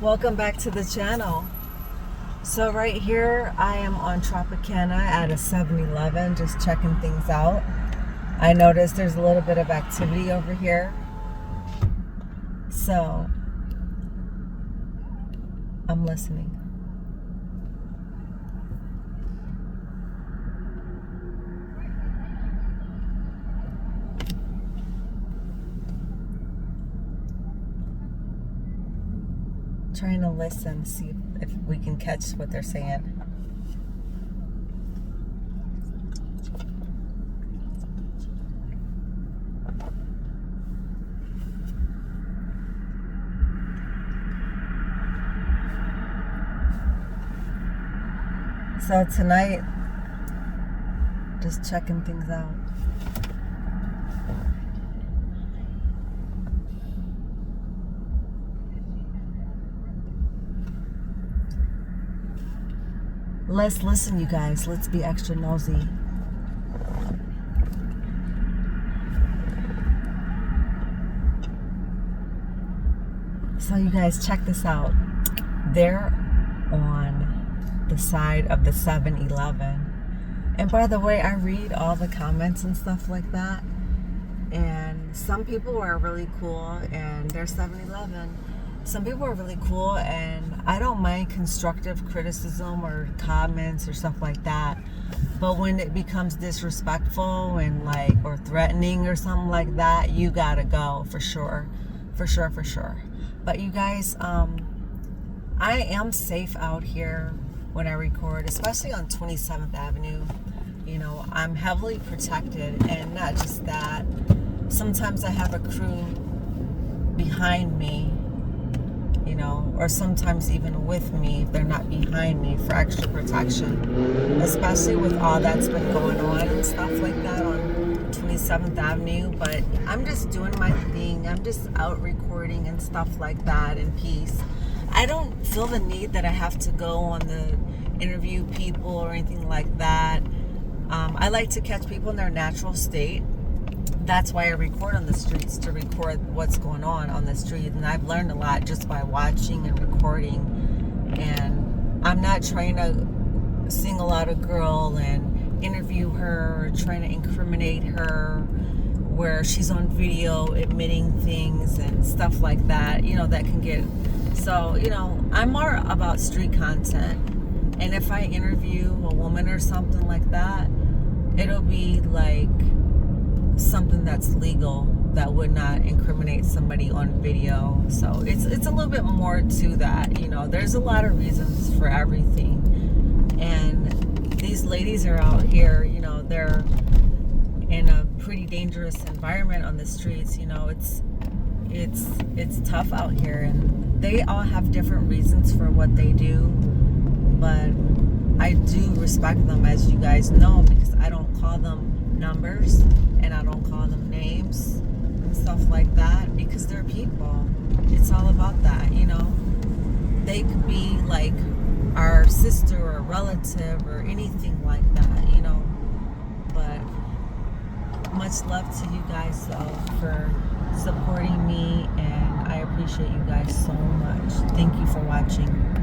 Welcome back to the channel. So right here I am on Tropicana at a 7-Eleven, just checking things out. I noticed there's a little bit of activity over here, so I'm listening. Trying to listen, see if we can catch what they're saying. So tonight, just checking things out. Let's listen, you guys. Let's be extra nosy. So you guys, check this out. They're on the side of the 7-Eleven. And by the way, I read all the comments and stuff like that. And some people are really cool and they're 7-Eleven. Some people are really cool, and I don't mind constructive criticism or comments or stuff like that. But when it becomes disrespectful and or threatening or something like that, you gotta go for sure. For sure. But you guys, I am safe out here when I record, especially on 27th Avenue. You know, I'm heavily protected, and not just that. Sometimes I have a crew behind me, you know, or sometimes even with me if they're not behind me, for extra protection, especially with all that's been going on and stuff like that on 27th Avenue. But I'm just doing my thing. I'm just out recording and stuff like that in peace. I don't feel the need that I have to go on the interview people or anything like that. I like to catch people in their natural state. That's why I record on the streets, to record what's going on the street. And I've learned a lot just by watching and recording. And I'm not trying to single out a girl and interview her or trying to incriminate her where she's on video admitting things and stuff like that, you know, that can get... So, you know, I'm more about street content. And if I interview a woman or something like that, it'll be like something that's legal, that would not incriminate somebody on video. So it's a little bit more to that, you know. There's a lot of reasons for everything. And these ladies are out here, you know, they're in a pretty dangerous environment on the streets. You know, it's tough out here, and they all have different reasons for what they do. But I do respect them, as you guys know, because I don't call them numbers and I don't call them names and stuff like that, because they're people. It's all about that, you know. They could be like our sister or relative or anything like that, you know. But much love to you guys though for supporting me, and I appreciate you guys so much. Thank you for watching.